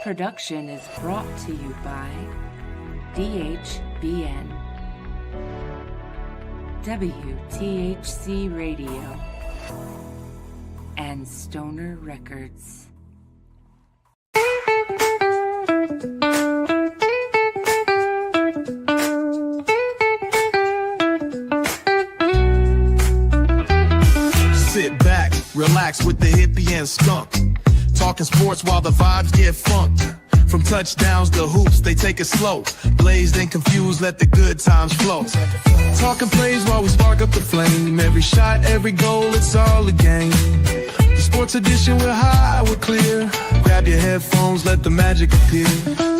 production is brought to you by DHBN, WTHC Radio, and Stoner Records. Sit back, relax with the hippie and skunk. Talking sports while the vibes get funked. From touchdowns to hoops, they take it slow. Blazed and confused, let the good times flow. Talking plays while we spark up the flame. Every shot, every goal, it's all a game. The sports edition, we're high, we're clear. Grab your headphones, let the magic appear.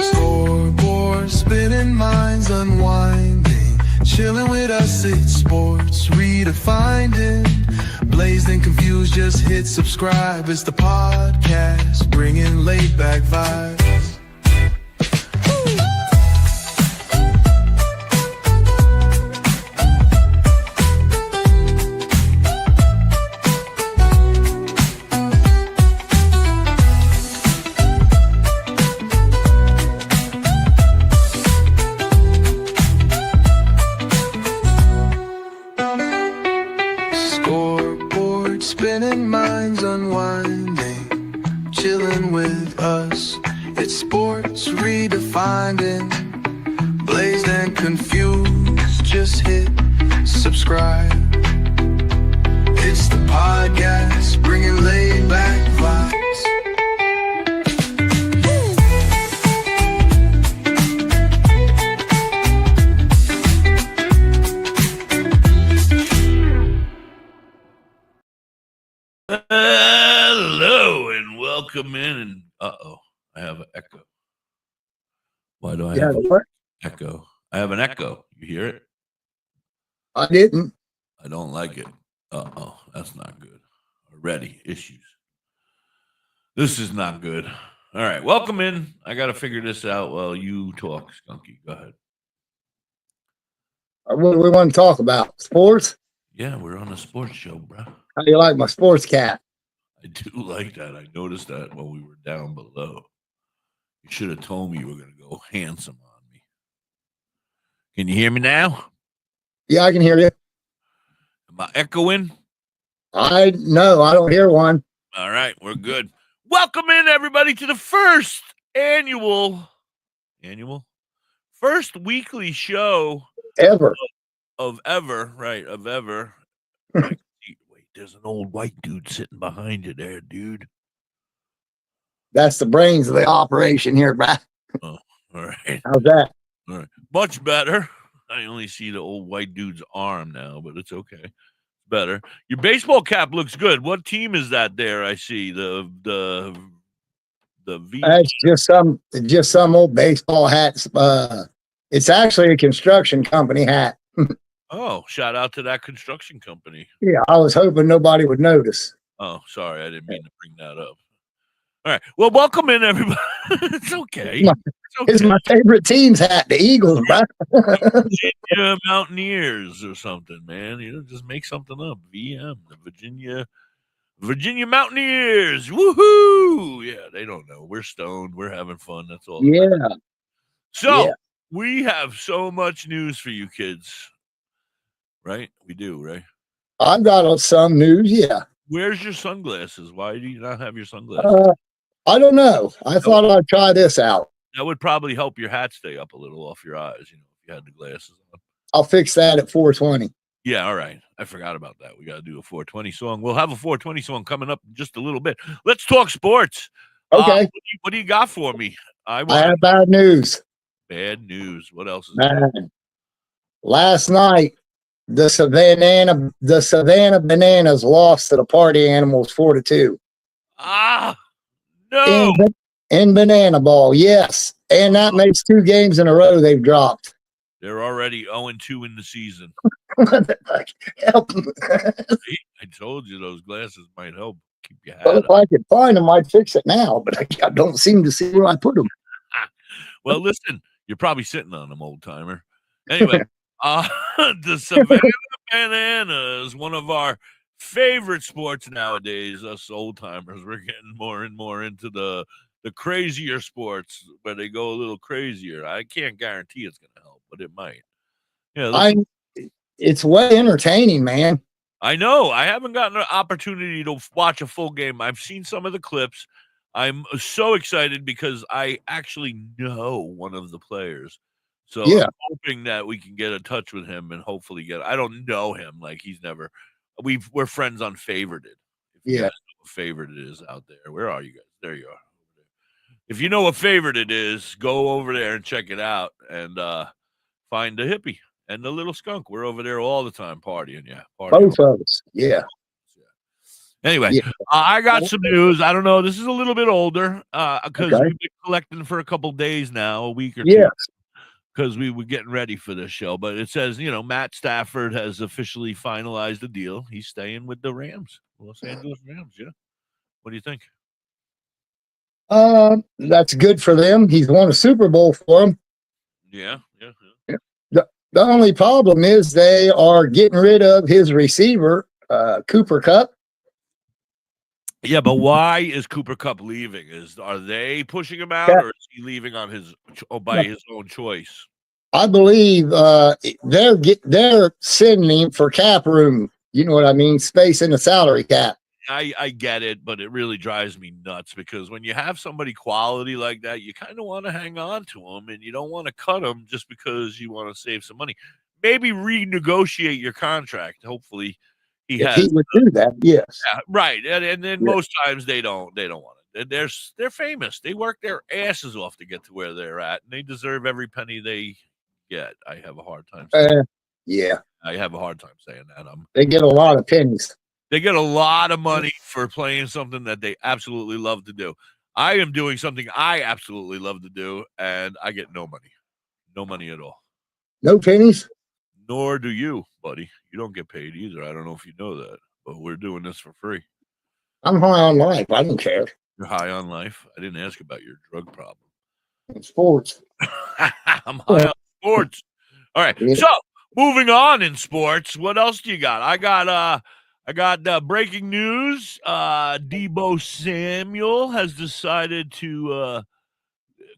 Scoreboard, spinning minds, unwinding. Chilling with us, it's sports redefined it. Blazed and confused, just hit subscribe. It's the podcast, bringing laid back vibes. Spinning minds, unwinding, chilling with us. It's sports redefined, blazed and confused. Just hit subscribe. It's the podcast, bringing laid back vibes. Hello and welcome in. And I have an echo. Why do I have an echo? I have an echo. You hear it? I didn't. I don't like it. That's not good. Already issues. This is not good. All right, welcome in. I got to figure this out while you talk, Skunky. Go ahead. What do we want to talk about? Sports? Yeah, we're on a sports show, bro. How do you like my sports cap? I do like that. I noticed that when we were down below. You should have told me you were going to go handsome on me. Can you hear me now? Yeah, I can hear you. Am I echoing? No, I don't hear one. All right, we're good. Welcome in, everybody, to the first first weekly show Ever. of ever. Wait, there's an old white dude sitting behind you there, dude. That's the brains of the operation here, bro. Oh, all right. How's that? All right. Much better. I only see the old white dude's arm now, but it's okay. Better. Your baseball cap looks good. What team is that there? I see the V. That's just some old baseball hats. It's actually a construction company hat. Oh, shout out to that construction company. Yeah, I was hoping nobody would notice. Oh, sorry, I didn't mean to bring that up. All right. Well, welcome in, everybody. It's okay. It's my favorite team's hat, the Eagles, bro. Virginia Mountaineers or something, man. Just make something up. VM, the Virginia Mountaineers. Woohoo! Yeah, they don't know. We're stoned. We're having fun. That's all. Yeah. So we have so much news for you kids. Right? We do, right? I've got some news, yeah. Where's your sunglasses? Why do you not have your sunglasses? I don't know. I thought I'd try this out. That would probably help your hat stay up a little off your eyes, if you had the glasses on. I'll fix that at 4:20. Yeah, all right. I forgot about that. We got to do a 420 song. We'll have a 420 song coming up in just a little bit. Let's talk sports. Okay. What do you got for me? I have bad news. Bad news. What else is there? Last night, the Savannah Bananas lost to the Party Animals 4-2. Ah, no. In Banana Ball, yes. And that makes 2 games in a row they've dropped. They're already 0-2 in the season. Help. I told you those glasses might help keep your hat Well, if up. I could find them, I'd fix it now, but I don't seem to see where I put them. Well, listen, you're probably sitting on them, old timer. Anyway, the Savannah Bananas, one of our favorite sports nowadays, us old timers. We're getting more and more into the the crazier sports where they go a little crazier. I can't guarantee it's going to help, but it might. Yeah, listen, It's way entertaining, man. I know. I haven't gotten an opportunity to watch a full game. I've seen some of the clips. I'm so excited because I actually know one of the players. So Yeah. I'm hoping that we can get in touch with him and hopefully I don't know him. Like we're friends on Favorited. If you Yeah. guys know what Favorited is out there. Where are you guys? There you are. If you know what Favorited is, go over there and check it out and find the hippie and the little skunk. We're over there all the time partying. Yeah. Both of us. Yeah. Anyway, Yeah. I got some news. I don't know. This is a little bit older because Okay. we've been collecting for a couple days now, a week or Yes. two, because we were getting ready for this show. But it says, Matt Stafford has officially finalized the deal. He's staying with the Rams, Los Angeles Rams. Yeah. What do you think? That's good for them. He's won a Super Bowl for them. Yeah. The only problem is they are getting rid of his receiver, Cooper Kupp. Yeah, but why is Cooper Kupp leaving? Are they pushing him out, or is he leaving by his own choice? I believe they're sending him for cap room. You know what I mean? Space in the salary cap. I get it, but it really drives me nuts because when you have somebody quality like that, you kind of want to hang on to them and you don't want to cut them just because you want to save some money. Maybe renegotiate your contract. Hopefully he would do that. Yes. Yeah, right. And then most times they don't want it. They're famous. They work their asses off to get to where they're at, and they deserve every penny they get. I have a hard time saying yeah. I have a hard time saying that. They get a lot of pennies. They get a lot of money for playing something that they absolutely love to do. I am doing something I absolutely love to do, and I get no money. No money at all. No pennies? Nor do you, buddy. You don't get paid either. I don't know if you know that, but we're doing this for free. I'm high on life. I don't care. You're high on life? I didn't ask about your drug problem. Sports. I'm high on sports. All right. Yeah. So moving on in sports, what else do you got? I got breaking news. Deebo Samuel has decided to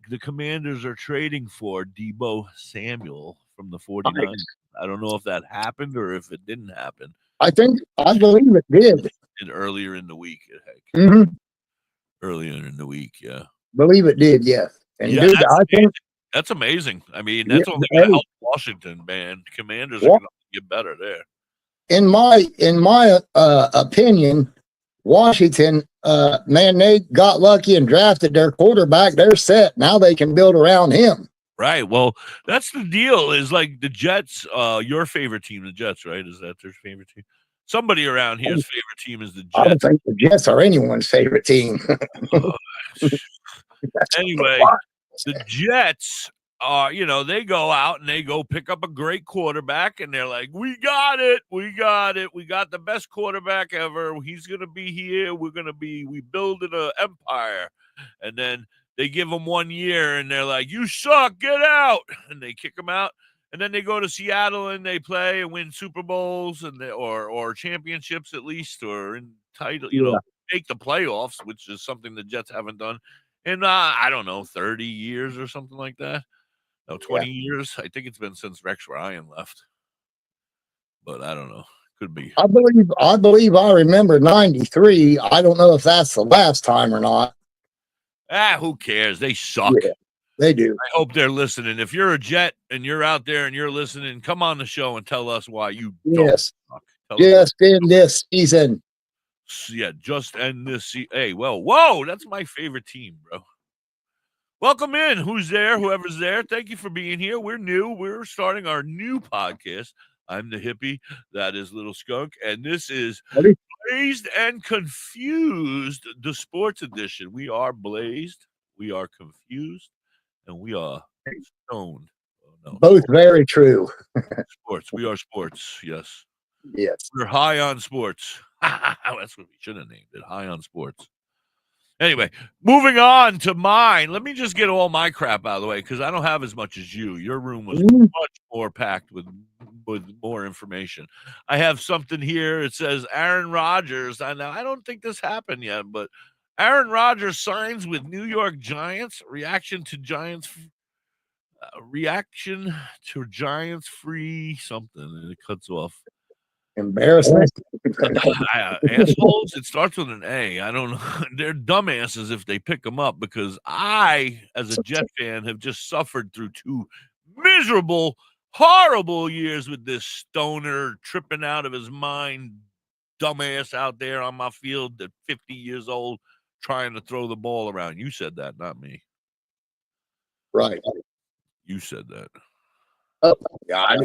the Commanders are trading for Deebo Samuel from the 49ers. Nice. I don't know if that happened or if it didn't happen. I believe it did. Earlier in the week. Earlier in the week, yeah. Believe it did, yes. And yeah, dude, that's amazing. I mean, that's only going to help Washington, man. Commanders are going to get better there. In my opinion, Washington, man, they got lucky and drafted their quarterback. They're set. Now they can build around him. Right. Well, that's the deal is like the Jets, your favorite team, the Jets, right? Is that their favorite team? Somebody around here's favorite team is the Jets. I don't think the Jets are anyone's favorite team. Anyway, the Jets are, they go out and they go pick up a great quarterback and they're like, we got it. We got the best quarterback ever. He's going to be here. We building an empire. And then they give him 1 year and they're like, you suck, get out. And they kick him out. And then they go to Seattle and they play and win Super Bowls and or championships at least, or in title, make the playoffs, which is something the Jets haven't done in, I don't know, 30 years or something like that. No, 20 years. I think it's been since Rex Ryan left. But I don't know. Could be. I believe I remember 93. I don't know if that's the last time or not. Who cares? They suck. Yeah, they do. I hope they're listening. If you're a Jet and you're out there and you're listening, come on the show and tell us why you don't suck. Just in this season. Yeah, just end this season. Hey, whoa, that's my favorite team, bro. Welcome in. Who's there? Whoever's there. Thank you for being here. We're new. We're starting our new podcast. I'm the hippie. That is Little Skunk. And this is Blazed and Confused, the sports edition. We are blazed. We are confused. And we are stoned. Oh, no. Both very true. Sports. We are sports. Yes. Yes. We're high on sports. That's what we should have named it. High on sports. Anyway, moving on to mine. Let me just get all my crap out of the way because I don't have as much as you. Your room was much more packed with more information. I have something here. It says Aaron Rodgers. I don't think this happened yet, but Aaron Rodgers signs with New York Giants. Reaction to Giants free something, and it cuts off. Embarrassment. Assholes. It starts with an A. I don't know. They're dumbasses if they pick them up, because I, as a Jet fan, have just suffered through 2 miserable, horrible years with this stoner tripping out of his mind dumbass out there on my field at 50 years old trying to throw the ball around. You said that, not me. Right. You said that. Oh, God.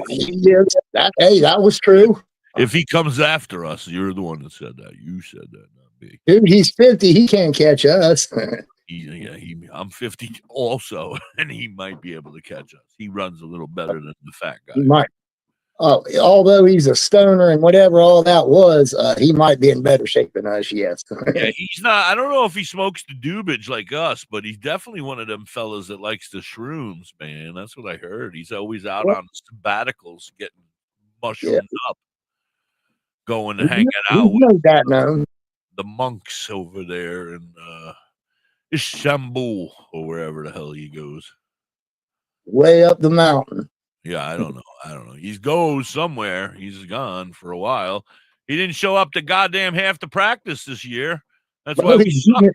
That was true. If he comes after us, you're the one that said that. You said that, not me. Dude, he's 50. He can't catch us. I'm 50 also, and he might be able to catch us. He runs a little better than the fat guy. He might. Oh, although he's a stoner and whatever all that was, he might be in better shape than us, yes. Yeah, he's not. I don't know if he smokes the doobage like us, but he's definitely one of them fellas that likes the shrooms, man. That's what I heard. He's always out on sabbaticals getting mushroomed up, going to hang out with the monks over there in Istanbul or wherever the hell he goes. Way up the mountain. Yeah, I don't know. He goes somewhere. He's gone for a while. He didn't show up to goddamn half the practice this year. That's why we suck.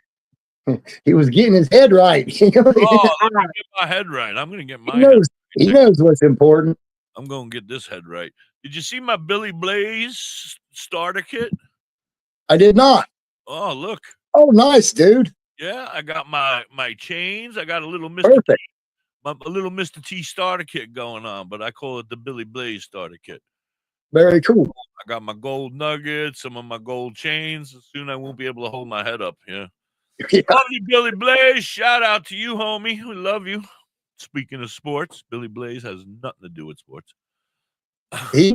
He was getting his head right. I'm gonna get my head right. I'm gonna get my head right. He knows what's important. I'm gonna get this head right. Did you see my Billy Blaze starter kit? I did not. Oh, look. Oh, nice, dude. Yeah, I got my chains. I got a little Mr. T starter kit going on, but I call it the Billy Blaze starter kit. Very cool. I got my gold nuggets, some of my gold chains. Soon I won't be able to hold my head up. Yeah. Love you, Billy Blaze. Shout out to you, homie. We love you. Speaking of sports, Billy Blaze has nothing to do with sports. He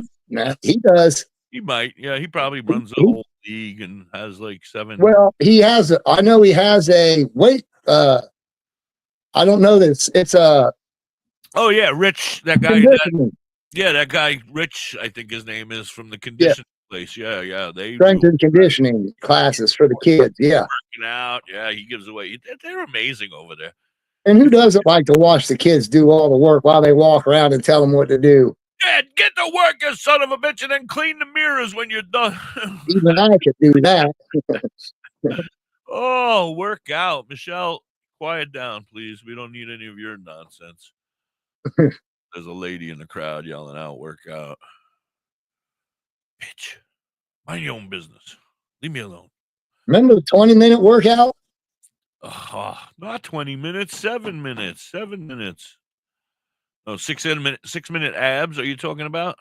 does. He might. Yeah, he probably runs a whole league and has like 7. Well, he has. I know he has a weight. I don't know that it's a. Oh yeah, Rich. That guy. That guy, Rich. I think his name is, from the conditioning place. Yeah. They strength and conditioning classes for the kids. Yeah, working out. Yeah, he gives away. They're amazing over there. And who doesn't like to watch the kids do all the work while they walk around and tell them what to do? Yeah, get to work, you son of a bitch, and then clean the mirrors when you're done. Even I could do that. Oh, work out. Michelle, quiet down, please. We don't need any of your nonsense. There's a lady in the crowd yelling out, work out. Bitch, mind your own business. Leave me alone. Remember the 20-minute workout? Not 20 minutes, 7 minutes. 7 minutes. Oh, 6-minute abs. Are you talking about?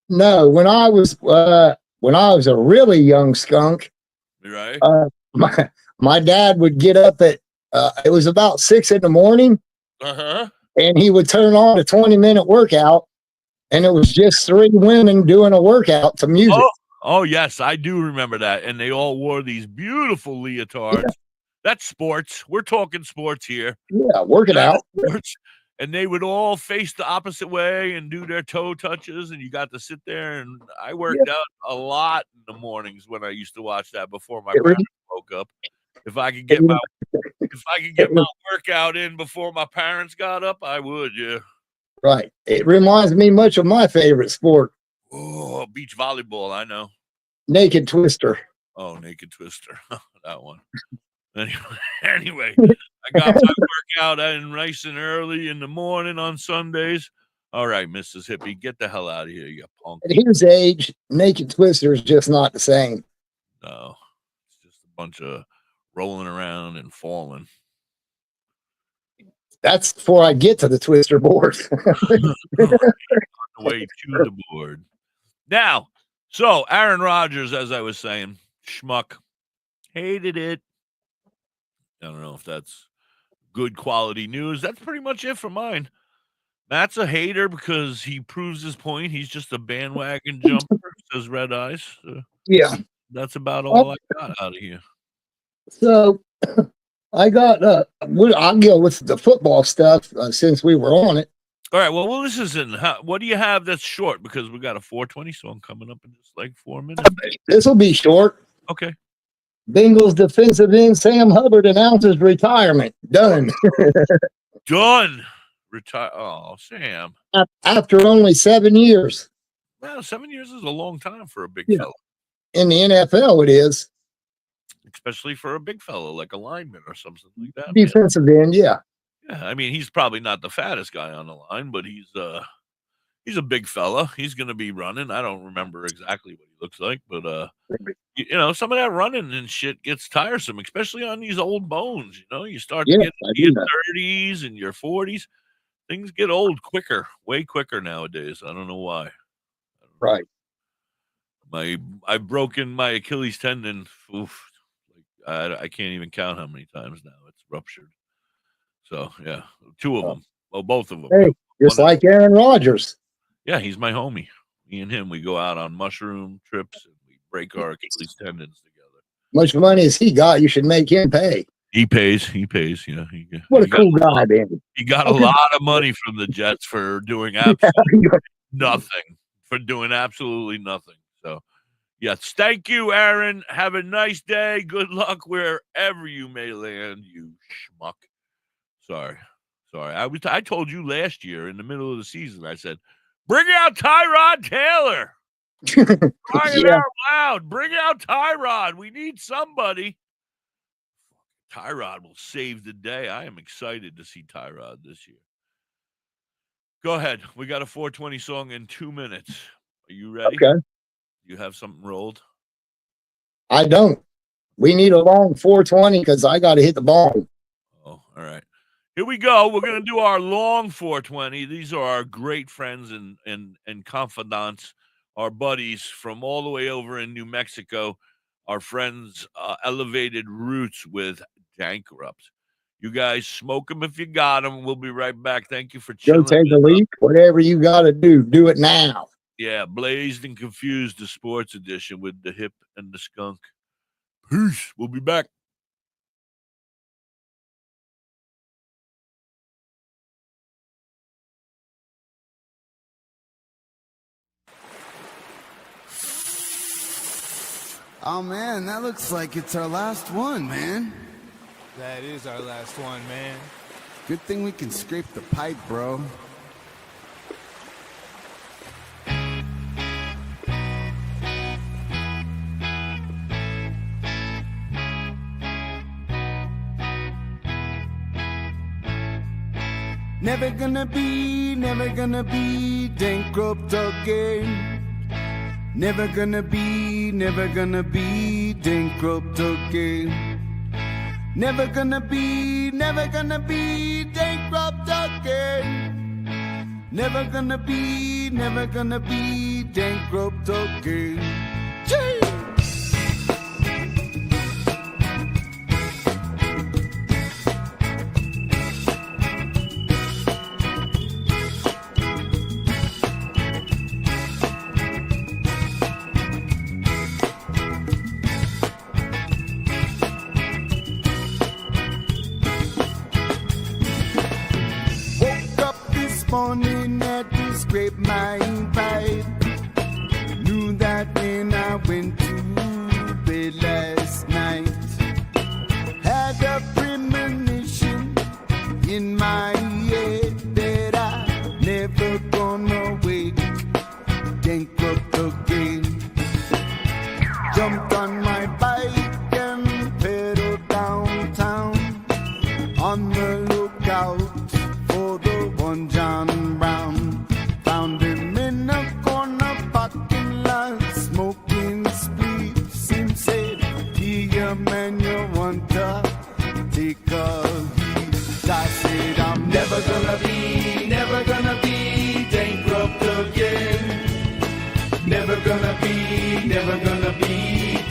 No, when I was a really young skunk, right? My dad would get up at it was about 6 a.m. And he would turn on a 20-minute workout, and it was just 3 women doing a workout to music. Oh yes, I do remember that. And they all wore these beautiful leotards. Yeah. That's sports. We're talking sports here. Yeah, work it out. Sports. And they would all face the opposite way and do their toe touches, and you got to sit there. And I worked out a lot in the mornings when I used to watch that before my parents woke up. If I could get my workout in before my parents got up, I would. Yeah. Right. It reminds me much of my favorite sport. Oh, beach volleyball. I know. Naked twister. Oh, naked twister. That one. Anyway, I got my workout in nice and early in the morning on Sundays. All right, Mrs. Hippie, get the hell out of here, you punk. At his age, naked twister is just not the same. No, it's just a bunch of rolling around and falling. That's before I get to the twister board. On the way to the board. Now, so Aaron Rodgers, as I was saying, schmuck, hated it. I don't know if that's good quality news. That's pretty much it for mine. Matt's a hater because he proves his point. He's just a bandwagon jumper, says Red Eyes. Yeah. That's about all I got out of here. So I got, I'll go with the football stuff since we were on it. All right. Well, this isn't. What do you have that's short? Because we got a 420 song coming up in just like 4 minutes. This will be short. Okay. Bengals defensive end Sam Hubbard announces retirement. Done. Done. Retire. Oh, Sam. After only 7 years. Well, 7 years is a long time for a big fella. In the NFL, it is. Especially for a big fella like a lineman or something like that. Defensive end, yeah. Yeah, I mean, he's probably not the fattest guy on the line, but he's a big fella. He's going to be running. I don't remember exactly what he looks like, but some of that running and shit gets tiresome, especially on these old bones. You start to get into your 30s and your 40s. Things get old quicker, way quicker nowadays. I don't know why. Right. I've broken my Achilles tendon. Oof, I can't even count how many times now it's ruptured. So yeah, 2 of them. Well, both of them. Hey, just like Aaron Rodgers. Yeah, he's my homie. Me and him, we go out on mushroom trips and we break our Achilles tendons together. Much money as he got, you should make him pay. He pays. Yeah. What a cool guy, man. He got a lot of money from the Jets for doing absolutely nothing. So, yes, thank you, Aaron. Have a nice day. Good luck wherever you may land, you schmuck. Sorry. I told you last year in the middle of the season, I said, bring out Tyrod Taylor. Crying out loud. Bring out Tyrod. We need somebody. Tyrod will save the day. I am excited to see Tyrod this year. Go ahead. We got a 420 song in 2 minutes. Are you ready? Okay. You have something rolled? I don't. We need a long 420 because I got to hit the ball. Oh, all right. Here we go. We're going to do our long 420. These are our great friends and confidants, our buddies from all the way over in New Mexico, our friends Elevated Roots with Dankrupt. You guys smoke them if you got them. We'll be right back. Thank you for chilling. Go take a leak. Whatever you got to do it now. Yeah, Blazed and Confused, the sports edition with the Hip and the Skunk. Peace. We'll be back. Oh, man, that looks like it's our last one, man. That is our last one, man. Good thing we can scrape the pipe, bro. Never gonna be bankrupt again. Never gonna be bankrupt again. Never gonna be bankrupt again. Never gonna be bankrupt again. Gee! Morning had to scrape my pipe. Knew that when I went to bed last night. Had a premonition in my head that I never gonna wake bankrupt again. Jumped on my bike and pedaled downtown on the lookout for the one John Brown. Found him in a corner parking lot, smoking spliffs, and said, "Here, man, you want to take a hit?" I said, "I'm never gonna be bankrupt again. Never gonna be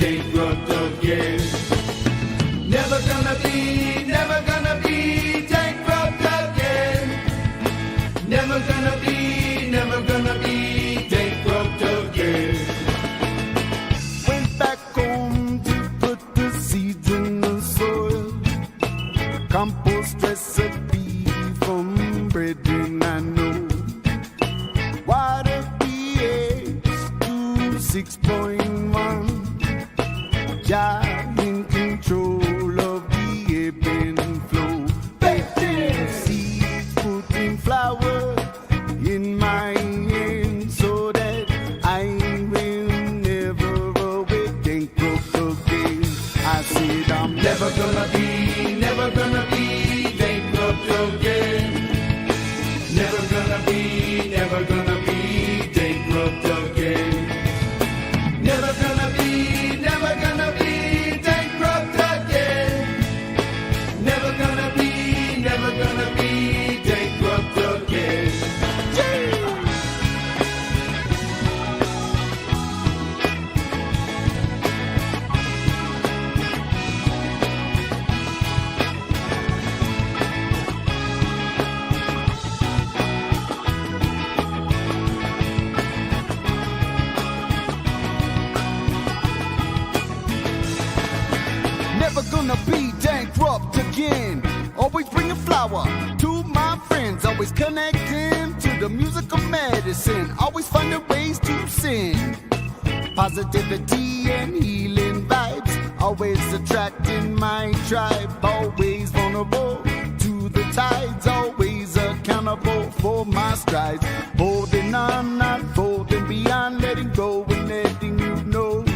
bankrupt again. Never gonna be bankrupt again. Never gonna be bankrupt again." Went back home to put the seeds in the soil. Compost recipe from brethren I know. Water pH to 6.1. Giant gonna be bankrupt again. Always bring a flower to my friends. Always connecting to the music of medicine. Always finding ways to sing. Positivity and healing vibes. Always attracting my tribe. Always vulnerable to the tides. Always accountable for my strides. Holding on, not folding beyond. Letting go and letting you know.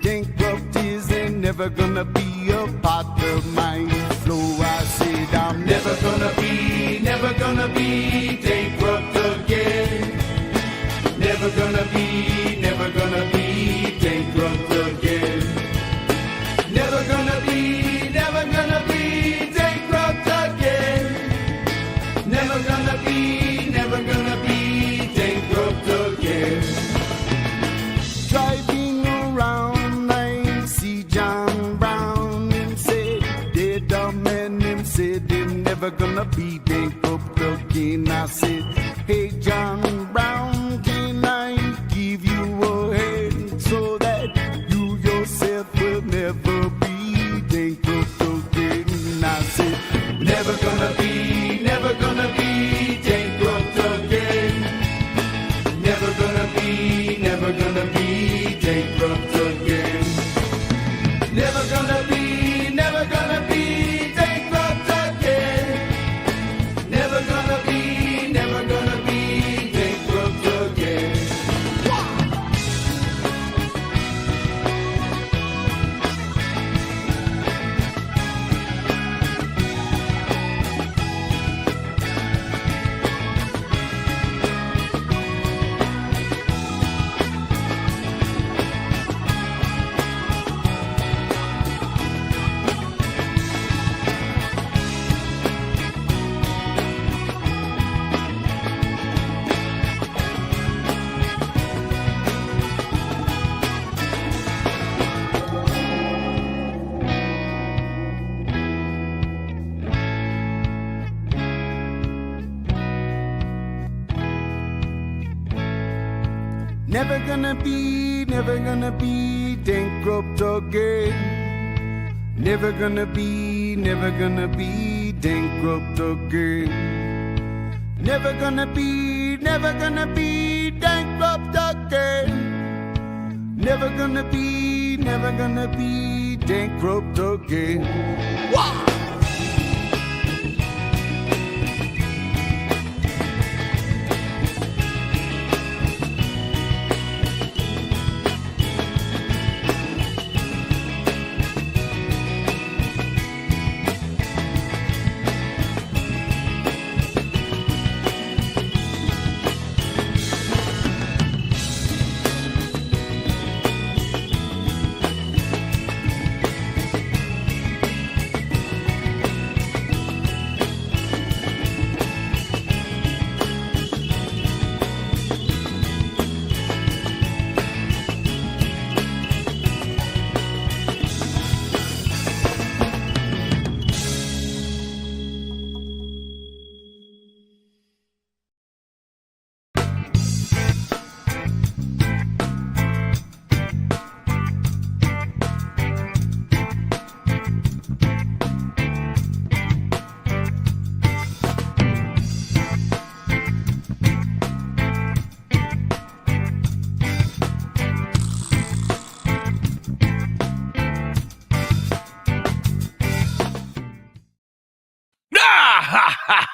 Bankrupt ain't never gonna be a part of my flow. I said I'm never gonna be bankrupt again. Never gonna be bankrupt again. Never gonna be bankrupt again. Never gonna be bankrupt again. Driving around, I see John Brown and said, they're dumb and him said they're never gonna be bankrupt again. I said, hey John Brown, can I give you a hand so that you yourself will never be bankrupt again? I said, never gonna be bankrupt again. Never gonna be bankrupt again. Never gonna be bankrupt again. Never gonna be bankrupt again. Never gonna be bankrupt again. Never gonna be bankrupt again. Never gonna be bankrupt again. Never gonna be bankrupt again. Wow!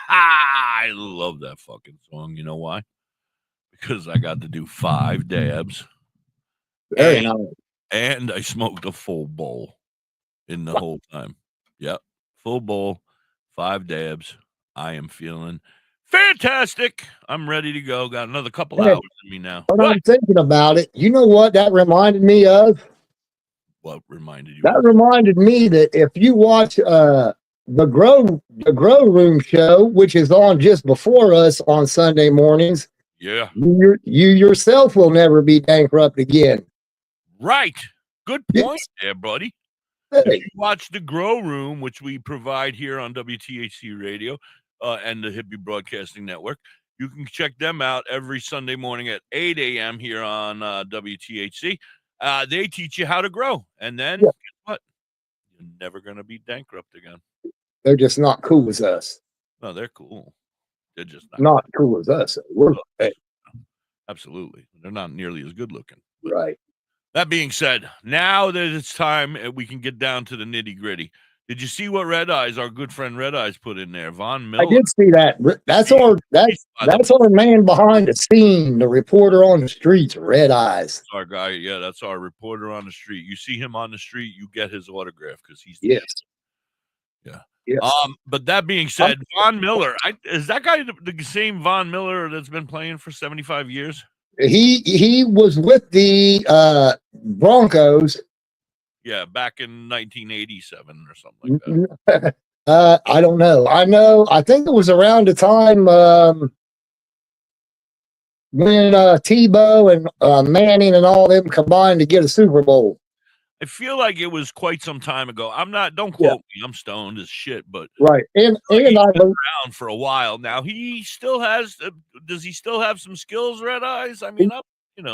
I love that fucking song. You know why? Because I got to do 5 dabs. Very nice. And I smoked a full bowl in the whole time. Yep. Full bowl, 5 dabs. I am feeling fantastic. I'm ready to go. Got another couple hours in me now. But I'm thinking about it. You know what that reminded me of? What reminded you? That reminded me that if you watch the Grow Room show, which is on just before us on Sunday mornings, yeah, you yourself will never be bankrupt again. Right. Good point there, buddy. Hey. If you watch the Grow Room, which we provide here on WTHC Radio and the Hippie Broadcasting Network, you can check them out every Sunday morning at 8 a.m. here on WTHC. They teach you how to grow. And then guess what? you're never going to be bankrupt again. They're just not cool as us. No, they're cool. They're just Not cool as us. Absolutely. They're not nearly as good looking. Right. That being said, now that it's time, we can get down to the nitty gritty. Did you see what Red Eyes, our good friend Red Eyes, put in there? Von Miller. I did see that. That's our man behind the scene, the reporter on the streets, Red Eyes. That's our guy. Yeah, that's our reporter on the street. You see him on the street, you get his autograph because he's yes. Yeah. Yes. But that being said, Von Miller, is that guy the same Von Miller that's been playing for 75 years? He was with the Broncos. Yeah, back in 1987 or something like that. I don't know. I think it was around the time when Tebow and Manning and all them combined to get a Super Bowl. I feel like it was quite some time ago. Don't quote me. I'm stoned as shit, but right. And he's been around for a while now. He still has. Does he still have some skills, Red Eyes? I mean, what do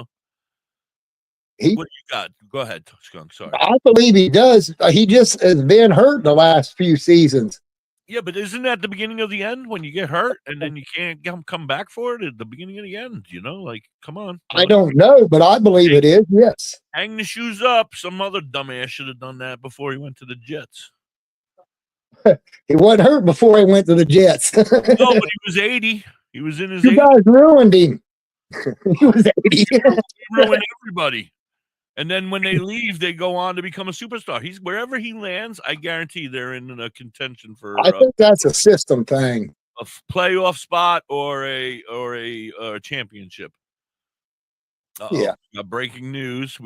you got? Go ahead, Skunk. Sorry. I believe he does. He just has been hurt the last few seasons. Yeah, but isn't that the beginning of the end when you get hurt and then you can't come back for it at the beginning of the end? Like, come on. I don't know, but I believe it is. Yes. Hang the shoes up. Some other dumbass should have done that before he went to the Jets. He wasn't hurt before he went to the Jets. No, but he was 80. He was in his 80s. You guys ruined him. He was 80. He ruined everybody. And then when they leave, they go on to become a superstar. He's wherever he lands, I guarantee they're in a contention for. I think that's a system thing. A playoff spot or a championship. Yeah. We got breaking news.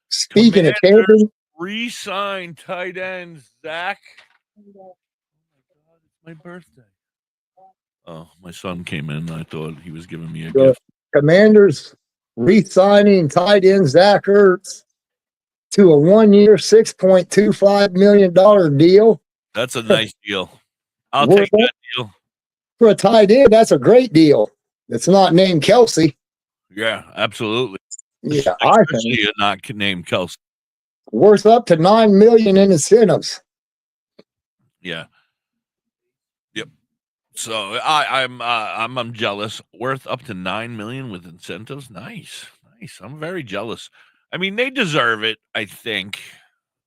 Speaking of champions, re-signed tight end Zach. Oh my God, it's my birthday. Oh, my son came in. I thought he was giving me a gift. Commanders re-signing tight end Zach Ertz to a 1-year, $6.25 million deal. That's a nice deal. I'll take that deal. For a tight end, that's a great deal. It's not named Kelsey. Yeah, absolutely. Yeah, I think you're not named Kelsey. Worth up to $9 million in incentives. Yeah. Yep. So I'm jealous. Worth up to $9 million with incentives. Nice. I'm very jealous. I mean, they deserve it. I think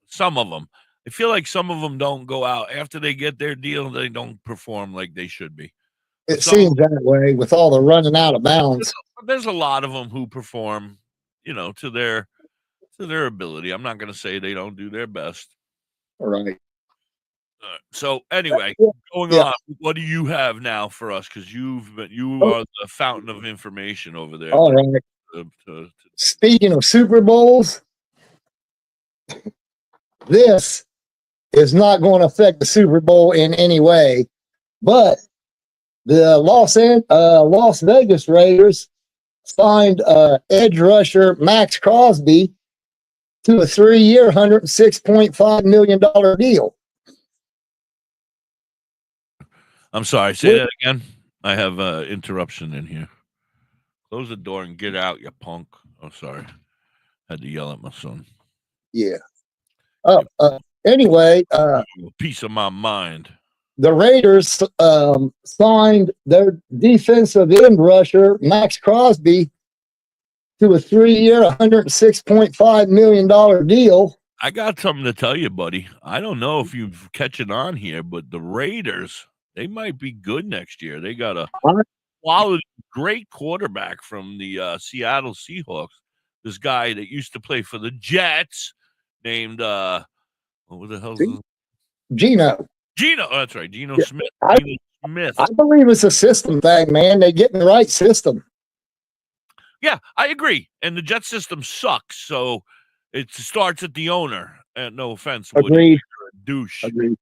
some of them. I feel like some of them don't go out after they get their deal. They don't perform like they should be. It seems that way with all the running out of bounds. There's a lot of them who perform, to their ability. I'm not going to say they don't do their best. All right. So anyway, going on, what do you have now for us? Because you are the fountain of information over there. All right. Speaking of Super Bowls, this is not going to affect the Super Bowl in any way, but the Las Vegas Raiders signed edge rusher Max Crosby to a 3-year, $106.5 million deal. I'm sorry. Say that again. I have interruption in here. Close the door and get out, you punk. Oh, sorry. Had to yell at my son. Yeah. Anyway. Piece of my mind. The Raiders signed their defensive end rusher, Max Crosby, to a 3-year, $106.5 million deal. I got something to tell you, buddy. I don't know if you've catching on here, but the Raiders, they might be good next year. They got a quality, great quarterback from the Seattle Seahawks. This guy that used to play for the Jets named, what the hell's his name? Gino. Oh, that's right. Gino Smith. Smith. I believe it's a system thing, man. They get in the right system. Yeah, I agree. And the Jet system sucks. So it starts at the owner. No offense. Agreed. You're a douche. Agreed.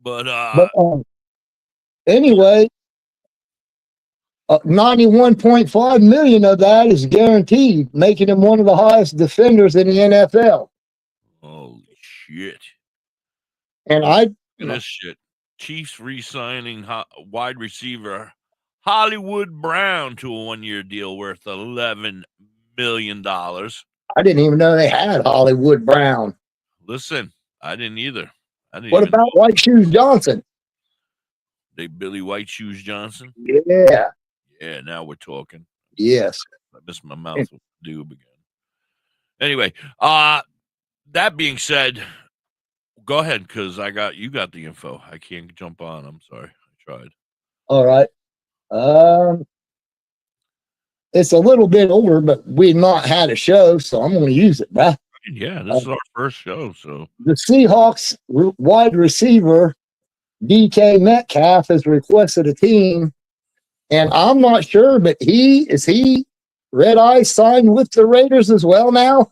But anyway, 91.5 million of that is guaranteed, making him one of the highest defenders in the NFL. Holy shit. And this shit. Chiefs re-signing wide receiver Hollywood Brown to a 1-year deal worth $11 million. I didn't even know they had Hollywood Brown. Listen, I didn't either. I didn't What even about White Shoes Johnson? Billy White Shoes Johnson? Yeah. Yeah, now we're talking. Yes. I missed my mouth with the doob again. Anyway, that being said, go ahead because you got the info. I can't jump on. I'm sorry. I tried. All right. It's a little bit older, but we've not had a show, so I'm going to use it, bruh. Yeah, this is our first show, so the Seahawks wide receiver DK Metcalf has requested a team, and I'm not sure, but is he Red Eye signed with the Raiders as well now?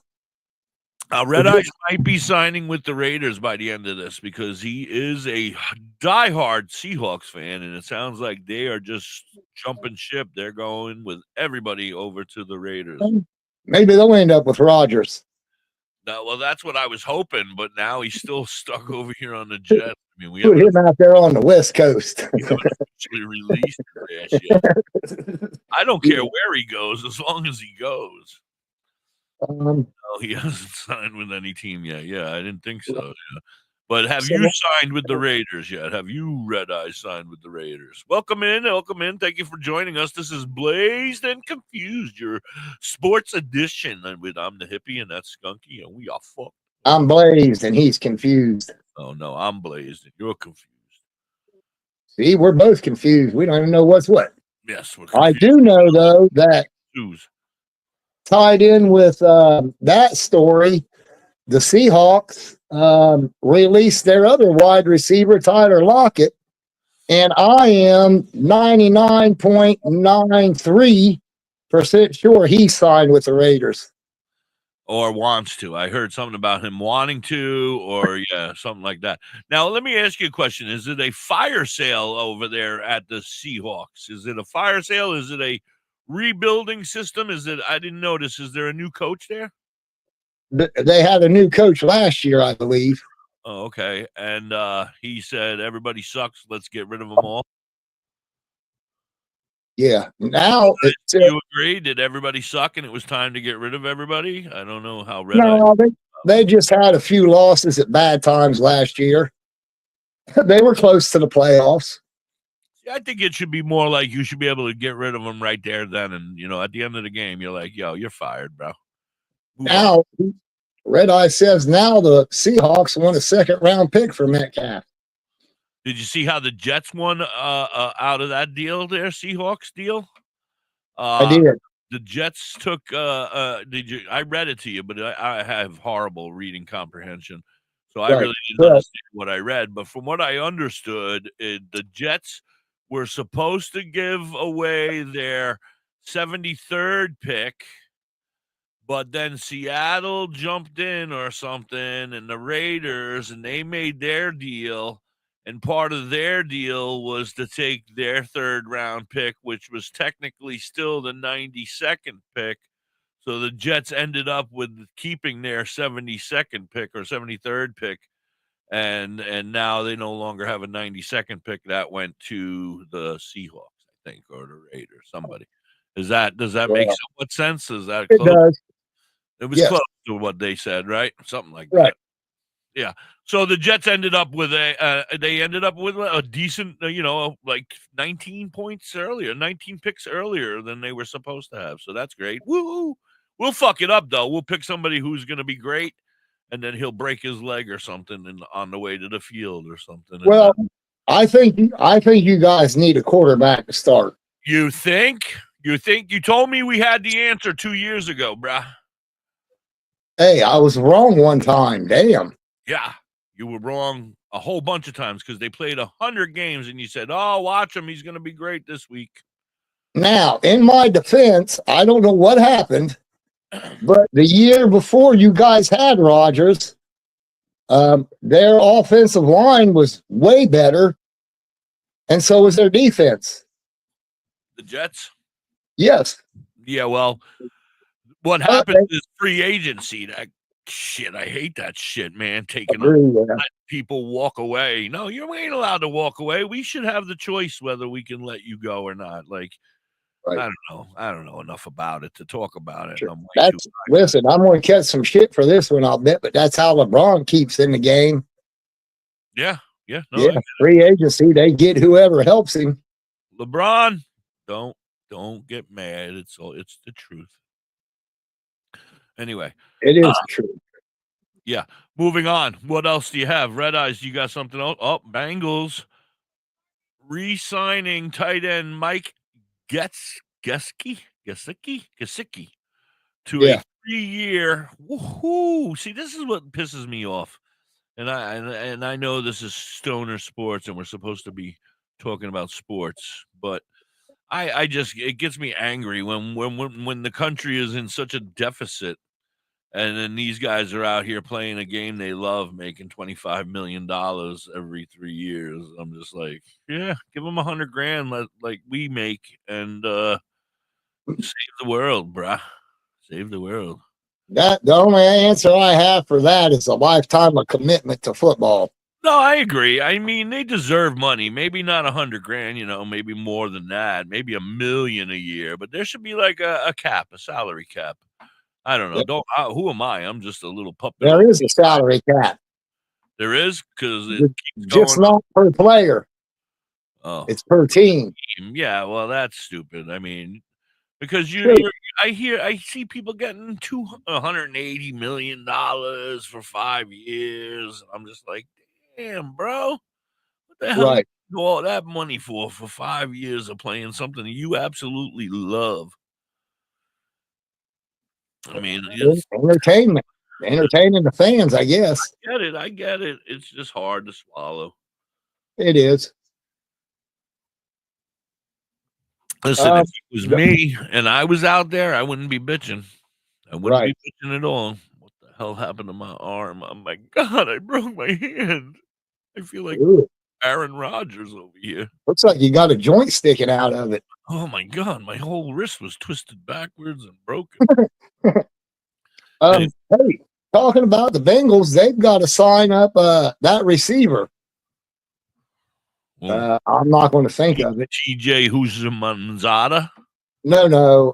Red Eyes might be signing with the Raiders by the end of this because he is a diehard Seahawks fan, and it sounds like they are just jumping ship. They're going with everybody over to the Raiders. Maybe they'll end up with Rodgers. Well, that's what I was hoping, but now he's still stuck over here on the Jets. I mean, we put him out there on the West Coast. We haven't officially released his ass yet. I don't care where he goes as long as he goes. No, he hasn't signed with any team yet. Yeah, I didn't think so. Yeah. But have you signed with the Raiders yet? Have you, Red Eye, signed with the Raiders? Welcome in. Welcome in. Thank you for joining us. This is Blazed and Confused, your sports edition. I'm the Hippie, and that's Skunky, and we are fucked. I'm Blazed, and he's confused. Oh, no, I'm Blazed, and you're confused. See, we're both confused. We don't even know what's what. Yes, we're confused. I do know, though, that tied in with that story, the Seahawks released their other wide receiver, Tyler Lockett, and I am 99.93% sure he signed with the Raiders. Or wants to. I heard something about him wanting to, or something like that. Now, let me ask you a question. Is it a fire sale over there at the Seahawks? Is it a fire sale? Is it a rebuilding system? I didn't notice. Is there a new coach there? They had a new coach last year, I believe. Oh, okay. And he said, everybody sucks. Let's get rid of them all. Yeah. Now, you agree? Did everybody suck and it was time to get rid of everybody? I don't know how they just had a few losses at bad times last year. They were close to the playoffs. I think it should be more like you should be able to get rid of them right there then. And, at the end of the game, you're like, yo, you're fired, bro. Now, Red Eye says now the Seahawks want a second-round pick for Metcalf. Did you see how the Jets won out of that deal there, Seahawks deal? I did. The Jets took I read it to you, but I have horrible reading comprehension. So I really didn't understand what I read. But from what I understood, the Jets were supposed to give away their 73rd pick, but then Seattle jumped in or something, and the Raiders, and they made their deal. And part of their deal was to take their third-round pick, which was technically still the 92nd pick. So the Jets ended up with keeping their 72nd pick or 73rd pick, and now they no longer have a 92nd pick. That went to the Seahawks, I think, or the Raiders, somebody. Does that make somewhat sense? Is that close? It does. It was close to what they said, right? Something like that. Yeah. So the Jets ended up with a decent, like 19 picks earlier than they were supposed to have. So that's great. Woo! We'll fuck it up though. We'll pick somebody who's going to be great, and then he'll break his leg or something on the way to the field or something. Well, I think you guys need a quarterback to start. You think? You told me we had the answer 2 years ago, bruh. Hey, I was wrong one time. Damn. Yeah, you were wrong a whole bunch of times because they played 100 games and you said, oh, watch him. He's going to be great this week. Now, in my defense, I don't know what happened, but the year before you guys had Rodgers, their offensive line was way better, and so was their defense. The Jets? Yes. Yeah, well, what happened is free agency. That shit, I hate that shit, man. Let people walk away. No, you ain't allowed to walk away. We should have the choice whether we can let you go or not. Like, Right. I don't know enough about it to talk about it. Sure. I'm way That's too listen. I'm going to catch some shit for this one, I'll bet. But that's how LeBron keeps in the game. Yeah. No, Yeah, free agency. They get whoever helps him. LeBron, don't get mad. It's the truth. Anyway, It is true. yeah. Moving on. What else do you have? Red Eyes, you got something else? Oh, Bengals re-signing tight end Mike Gesicki to a 3-year. Woohoo! See, this is what pisses me off. And I know this is stoner sports, and we're supposed to be talking about sports, but I just it gets me angry when the country is in such a deficit, and then these guys are out here playing a game they love, making $25 million every 3 years. I'm just like, yeah, give them $100,000 like we make, and save the world, bruh. Save the world. That the only answer I have for that is a lifetime of commitment to football. No, I agree. I mean, they deserve money. Maybe not $100,000, maybe more than that, maybe $1 million a year. But there should be like a cap, a salary cap. I don't know. Yep. Don't. Who am I? I'm just a little puppet. There is a salary cap. There is, because it keeps just going not per player. Oh, it's per team. Yeah, well, that's stupid. I mean, because I see people getting $280 million for 5 years. I'm just like, damn, bro, what the hell Right. you do all that money for 5 years of playing something you absolutely love? I mean, entertainment, entertaining the fans, I guess. I get it. It's just hard to swallow. It is. Listen, if it was me and I was out there, I wouldn't be bitching. I wouldn't be bitching at all. What the hell happened to my arm? Oh my God, I broke my hand. I feel like Aaron Rodgers over here. Looks like you got a joint sticking out of it. Oh my God, my whole wrist was twisted backwards and broken. Hey, talking about the Bengals, they've got to sign up that receiver. I'm not going to think of it. TJ Houshmandzadeh? No,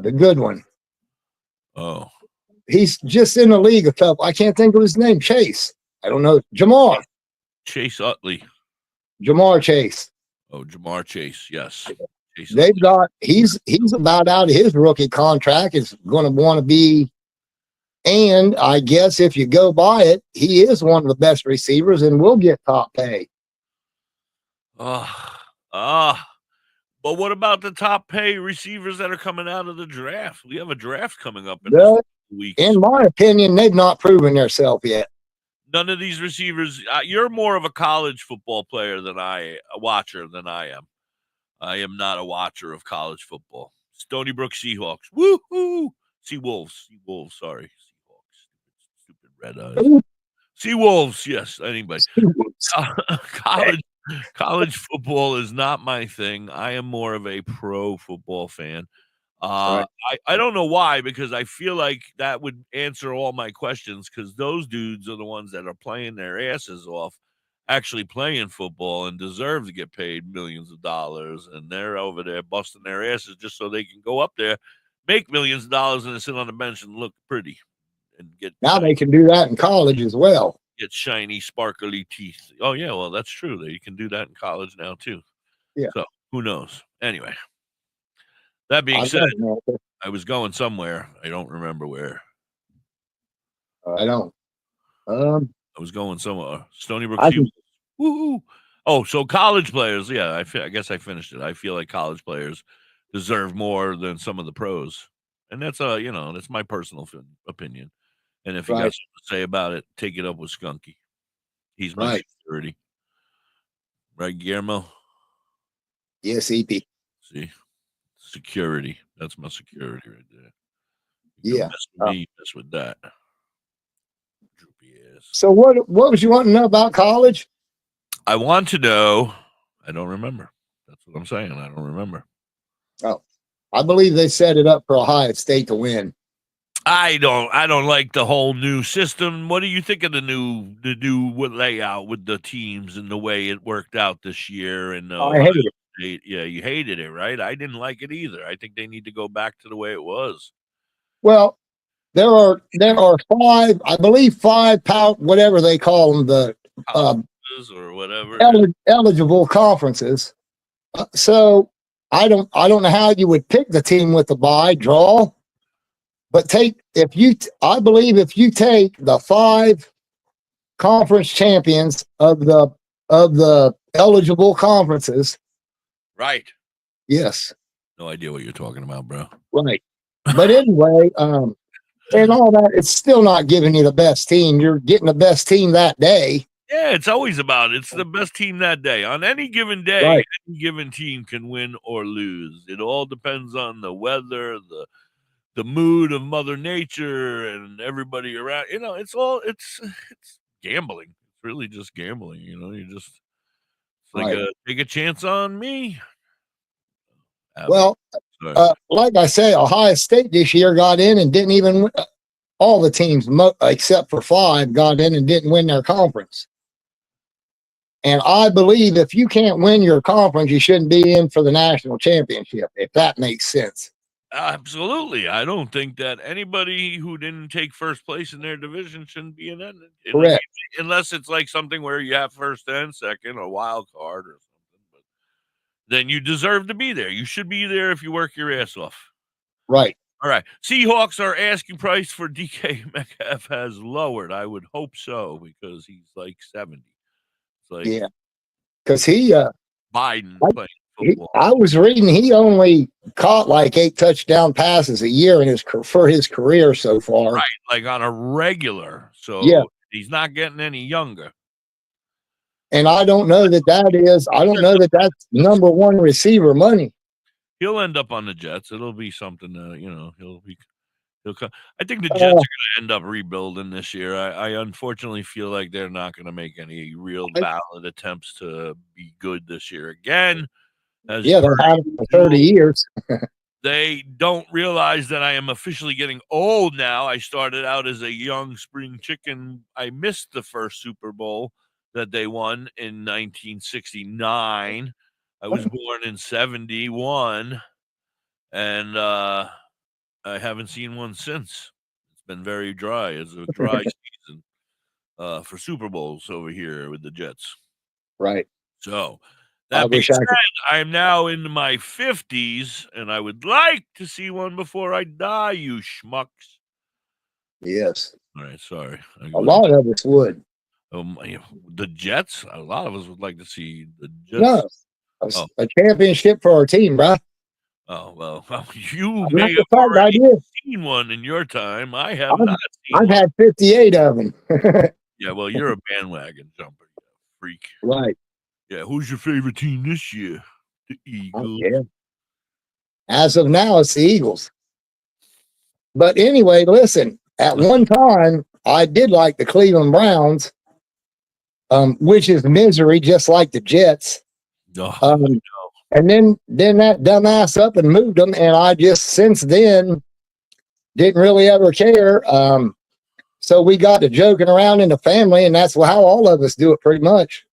the good one. Oh. He's just in the league a couple. I can't think of his name. Chase. I don't know. Jamar. Chase Utley. Jamar Chase. Oh, Jamar Chase. Yes. Chase They've got, he's about out of his rookie contract. Is going to want to be, and I guess if you go by it, he is one of the best receivers and will get top pay. But what about the top pay receivers that are coming out of the draft? We have a draft coming up in a week. In my opinion, they've not proven themselves yet. None of these receivers. You're more of a college football player a watcher than I am. I am not a watcher of college football. Stony Brook Seahawks. Woohoo! Seawolves. Sorry. Seahawks. Stupid red eyes. Seawolves. Yes. Anybody. College football is not my thing. I am more of a pro football fan. I don't know why, because I feel like that would answer all my questions, because those dudes are the ones that are playing their asses off, actually playing football, and deserve to get paid millions of dollars, and they're over there busting their asses just so they can go up there, make millions of dollars, and sit on the bench and look pretty and get now they can do that in college as well. Get shiny, sparkly teeth. Oh yeah, well, that's true. You can do that in college now too. Yeah. So who knows? Anyway, that being said, I was going somewhere. I don't remember where. I don't. I was going somewhere. Stony Brook. Woo-hoo. Oh, so college players. Yeah, I guess I finished it. I feel like college players deserve more than some of the pros, and that's that's my personal opinion. And if you got something to say about it, take it up with Skunky. He's my security. Right, Guillermo? Yes, EP. See? Security. That's my security right there. Yeah. Mess with me, mess with that. Droopy ass. So what was you wanting to know about college? I want to know. I don't remember. That's what I'm saying. I don't remember. Oh, I believe they set it up for Ohio State to win. I don't like the whole new system. What do you think of the new layout with the teams and the way it worked out this year? And I hate it. You hated it, right? I didn't like it either. I think they need to go back to the way it was. Well, there are 5, I believe 5 whatever they call them, the or whatever eligible conferences. So I don't know how you would pick the team with the bye draw, but I believe if you take the 5 conference champions of the eligible conferences, right? Yes. No idea what you're talking about, bro. Right. But anyway, and all that, it's still not giving you the best team. You're getting the best team that day. Yeah, it's always about it's the best team that day. On any given day, Right. any given team can win or lose. It all depends on the weather, the mood of Mother Nature, and everybody around. It's gambling. It's really just gambling. You just like take a chance on me. Well, like I say, Ohio State this year got in and didn't even win. All the teams, except for 5, got in and didn't win their conference. And I believe if you can't win your conference, you shouldn't be in for the national championship, if that makes sense. Absolutely. I don't think that anybody who didn't take first place in their division shouldn't be in it. Correct. Unless it's like something where you have first and second or wild card or something. But then you deserve to be there. You should be there if you work your ass off. Right. All right. Seahawks are asking price for DK Metcalf has lowered. I would hope so because he's like 70. It's like because Biden playing football. I was reading he only caught like 8 touchdown passes a year for his career so far. Right, like on a regular. So he's not getting any younger. And I don't know that's number 1 receiver money. He'll end up on the Jets. It'll be something he'll come. I think the Jets are going to end up rebuilding this year. I unfortunately feel like they're not going to make any real valid attempts to be good this year again. They're having for 30 years. They don't realize that I am officially getting old now. I started out as a young spring chicken. I missed the first Super Bowl that they won in 1969. I was born in 71, and I haven't seen one since. It's been very dry. It's a dry season for Super Bowls over here with the Jets. Right. So that being said, I am now in my 50s, and I would like to see one before I die, you schmucks. Yes. All right, sorry. A lot of us would. The Jets? A lot of us would like to see the Jets. No, a championship for our team, bro. Oh, well, you may have already seen one in your time. I have not seen I've had 58 of them. Yeah, well, you're a bandwagon jumper, you freak. Right. Yeah, who's your favorite team this year? The Eagles. As of now, it's the Eagles. But anyway, listen, at one time, I did like the Cleveland Browns, which is misery, just like the Jets. And then that dumbass up and moved them, and I just since then didn't really ever care. So we got to joking around in the family, and that's how all of us do it pretty much.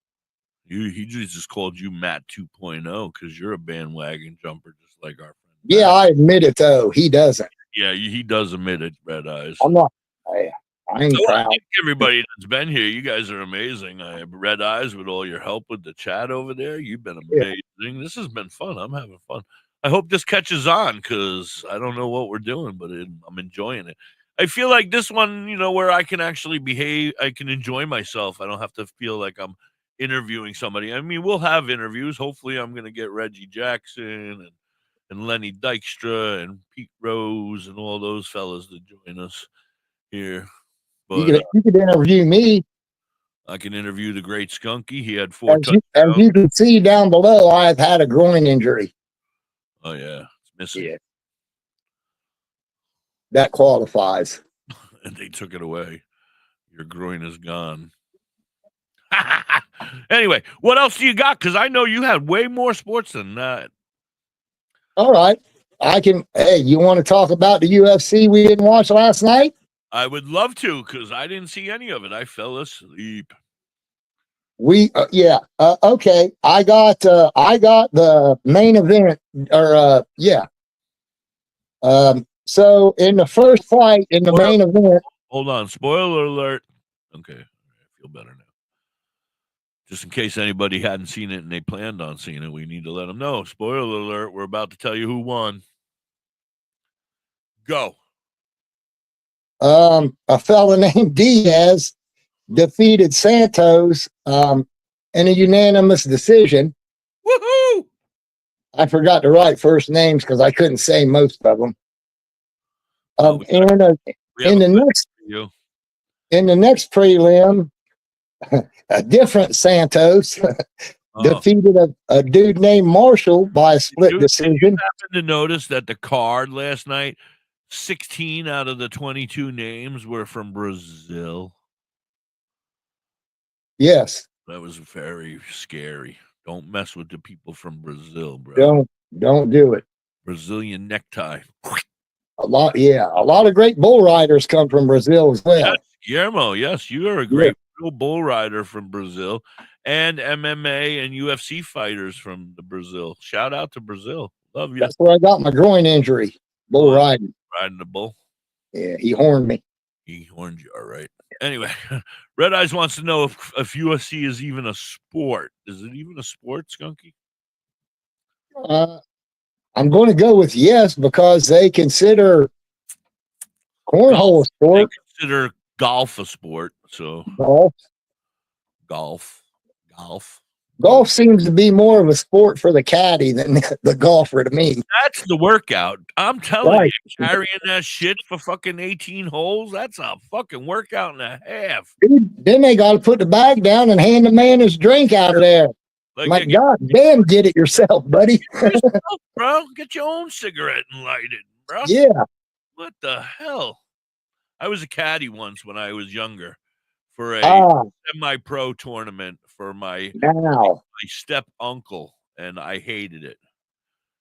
He just called you Matt 2.0 because you're a bandwagon jumper, just like our friend. Yeah, I admit it though. He doesn't. Yeah, he does admit it. Red Eyes. I'm not. I ain't proud. I think everybody that's been here, you guys are amazing. I have Red Eyes with all your help with the chat over there. You've been amazing. Yeah. This has been fun. I'm having fun. I hope this catches on because I don't know what we're doing, but I'm enjoying it. I feel like this one, where I can actually behave, I can enjoy myself. I don't have to feel like I'm interviewing somebody. I mean, we'll have interviews. Hopefully, I'm going to get Reggie Jackson and Lenny Dykstra and Pete Rose and all those fellas to join us here. But, you could interview me. I can interview the great Skunky. He had 4 touchdowns. As you can see down below, I've had a groin injury. Oh, yeah. It's missing. Yeah. That qualifies. And they took it away. Your groin is gone. Anyway, what else do you got? Because I know you had way more sports than that. All right. Hey, you want to talk about the UFC we didn't watch last night? I would love to, because I didn't see any of it. I fell asleep. Okay. I got the main event, or so in the first fight in the main event. Hold on. Spoiler alert. Okay. I feel better now. Just in case anybody hadn't seen it and they planned on seeing it, we need to let them know. Spoiler alert. We're about to tell you who won. Go. A fella named Diaz defeated Santos in a unanimous decision. Woohoo! I forgot to write first names because I couldn't say most of them. In the next prelim, a different Santos defeated a dude named Marshall by a split decision. Did you happen to notice that the card last night, 16 out of the 22 names were from Brazil? Yes. That was very scary. Don't mess with the people from Brazil, bro. Don't do it. Brazilian necktie. A lot of great bull riders come from Brazil as well. Yes, Guillermo, yes, you are a great bull rider from Brazil, and MMA and UFC fighters from Brazil. Shout out to Brazil. Love you. That's where I got my groin injury. Bull riding. Riding the bull. Yeah, he horned me. He horned you, all right. Anyway, Red Eyes wants to know if UFC is even a sport. Is it even a sport, Skunky? I'm going to go with yes because they consider cornhole a sport. They consider golf a sport. So golf. Golf seems to be more of a sport for the caddy than the golfer to me. That's the workout. I'm telling you, carrying that shit for fucking 18 holes, that's a fucking workout and a half. Dude, then they got to put the bag down and hand the man his drink out of there. Like, God damn, get it yourself, buddy. Bro, get your own cigarette and light it, bro. Yeah. What the hell? I was a caddy once when I was younger for a semi-pro tournament for my step uncle, and I hated it.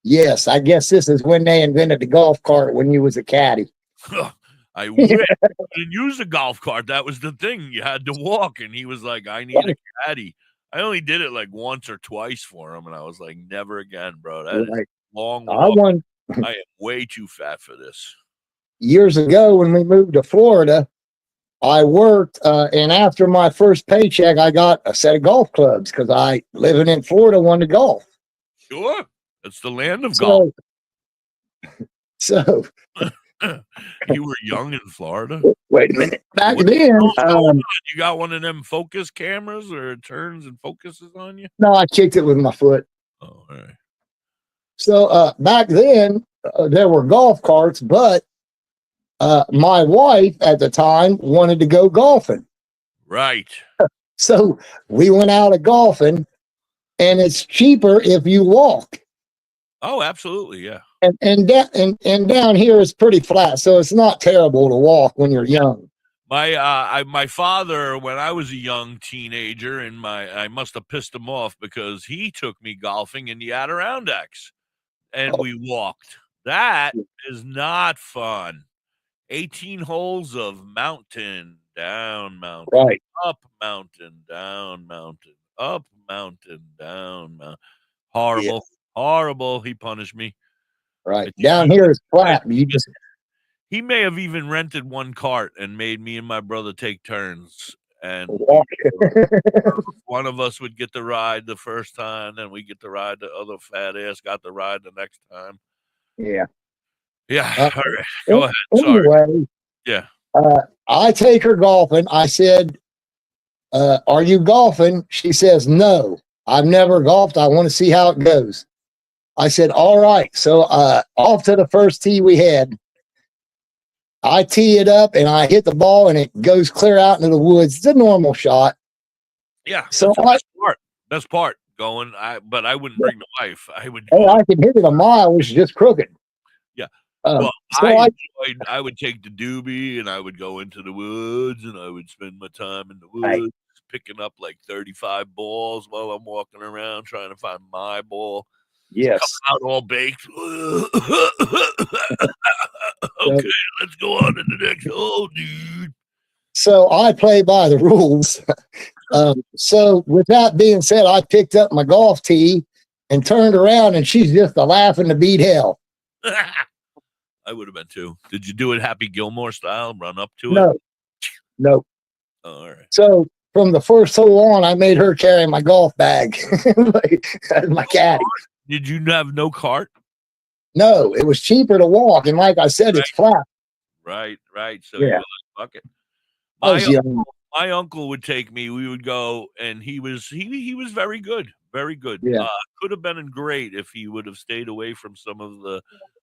Yes, I guess this is when they invented the golf cart when you was a caddy. I wish I didn't use the golf cart. That was the thing. You had to walk, and he was like, I need a caddy. I only did it like once or twice for him, and I was like, never again, bro. That is long walk. I am way too fat for this. Years ago when we moved to Florida, I worked, and after my first paycheck, I got a set of golf clubs because I, living in Florida, wanted to golf. Sure. It's the land of golf. So you were young in Florida? Wait a minute. Back then, you got one of them focus cameras or it turns and focuses on you? No, I kicked it with my foot. Oh, all right. So back then, there were golf carts, but my wife at the time wanted to go golfing. Right. So we went out golfing, and it's cheaper if you walk. Oh, absolutely, yeah. And down here it's pretty flat, so it's not terrible to walk when you're young. My father, when I was a young teenager, and I must have pissed him off because he took me golfing in the Adirondacks, and we walked. That is not fun. 18 holes of mountain, down mountain, right, up mountain, down mountain, up mountain, down mountain. Horrible. Yes. Horrible. He punished me. Right. Down here is flat. He may have even rented one cart and made me and my brother take turns. And one of us would get the ride the first time, then we get the ride. The other fat ass got the ride the next time. Yeah. Yeah. All right. Go ahead. Anyway, yeah. I take her golfing. I said, are you golfing? She says, no, I've never golfed. I want to see how it goes. I said, all right. So off to the first tee we had. I tee it up and I hit the ball and it goes clear out into the woods. It's a normal shot. Yeah. So best part going. But I wouldn't bring the wife. I would. I could hit it a mile, which is just crooked. Yeah. Well, I would take the doobie and I would go into the woods and I would spend my time in the woods picking up like 35 balls while I'm walking around trying to find my ball. Yes. Come out all baked. Okay, let's go on to the next hole, dude. So I play by the rules. So with that being said, I picked up my golf tee and turned around, and she's just a laughing to beat hell. I would have been too. Did you do it Happy Gilmore style? Run up to it? No. Oh, all right. So from the first hole on, I made her carry my golf bag, my caddy. Did you have no cart? No, it was cheaper to walk, and like I said, it's flat. Right. So Yeah. you like, fuck it. My uncle would take me. We would go, and he was very good, very good. Yeah. Could have been great if he would have stayed away from some of the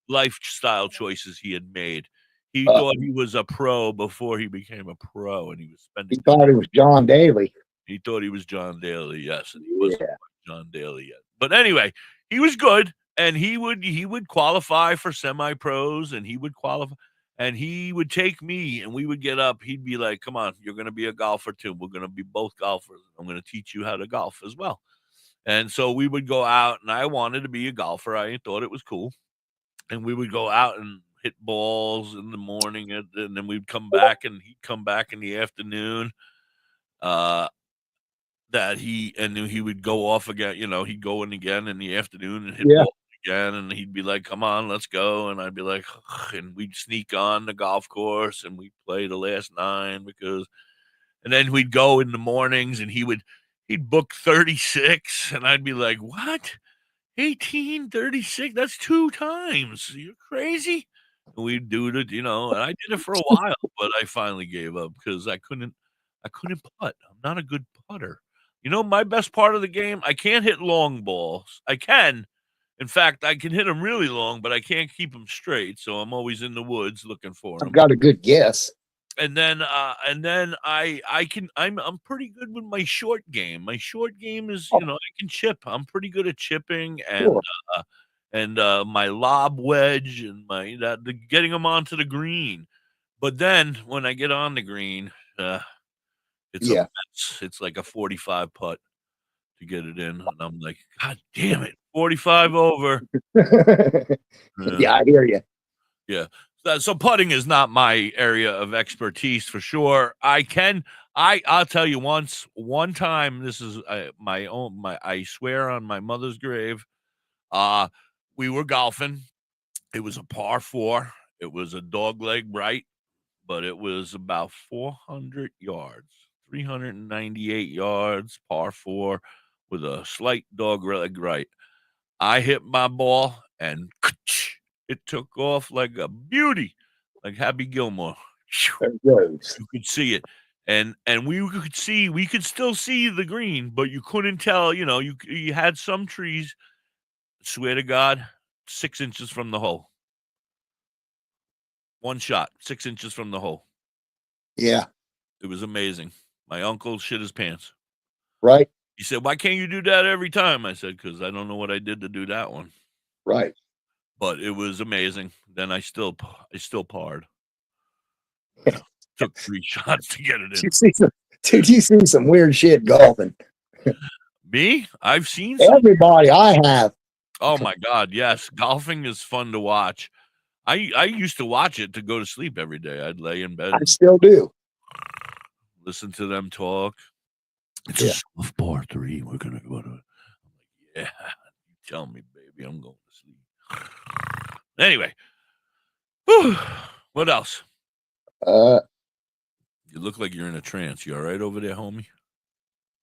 lifestyle choices he had made. He thought he was a pro before he became a pro, and he was spending. He thought he was John Daly. He thought he was John Daly, yes, and he wasn't quite John Daly yet. But anyway, he was good, and he would qualify for semi-pros, and he would qualify. And he would take me, and we would get up. He'd be like, "Come on, you're going to be a golfer too. We're going to be both golfers. I'm going to teach you how to golf as well." And so we would go out, and I wanted to be a golfer. I thought it was cool. And we would go out and hit balls in the morning, and then we'd come back, and he'd come back in the afternoon. He would go off again. He'd go in again in the afternoon and hit balls again, and he'd be like, "Come on, let's go." And I'd be like, ugh, and we'd sneak on the golf course, and we'd play the last 9 and then we'd go in the mornings, and he'd book 36, and I'd be like, "What? 18, 36? That's 2 times. You're crazy." And we'd do it, and I did it for a while, but I finally gave up because I couldn't putt. I'm not a good putter. My best part of the game, I can't hit long balls. I can. In fact, I can hit them really long, but I can't keep them straight. So I'm always in the woods looking for them. I've got a good guess. And then I'm pretty good with my short game. My short game is, I can chip. I'm pretty good at chipping and my lob wedge and getting them onto the green. But then when I get on the green, it's a mess. It's like a 45 putt to get it in, and I'm like, "God damn it, 45 over." Yeah, I hear you. Yeah. So putting is not my area of expertise for sure. I'll tell you one time, this is I swear on my mother's grave. We were golfing. It was a par 4. It was a dogleg right, but it was about 400 yards, 398 yards, par 4 with a slight dogleg right. I hit my ball, and it took off like a beauty, like Happy Gilmore. There it goes. You could see it, and we could still see the green, but you couldn't tell. You had some trees. Swear to God, 6 inches from the hole. One shot, 6 inches from the hole. Yeah, it was amazing. My uncle shit his pants. Right. He said, "Why can't you do that every time?" I said, "Because I don't know what I did to do that one." Right. But it was amazing. Then I still parred. Yeah. Took 3 shots to get it in. You see some weird shit golfing. Me? I've seen everybody. I have. Oh my God, yes. Golfing is fun to watch. I used to watch it to go to sleep every day. I'd lay in bed. I still do. Listen to them talk. It's a soft par 3. We're gonna go to it. I'm like, yeah. You tell me, baby. I'm going to sleep. Anyway. Whew. What else? You look like you're in a trance. You all right over there, homie?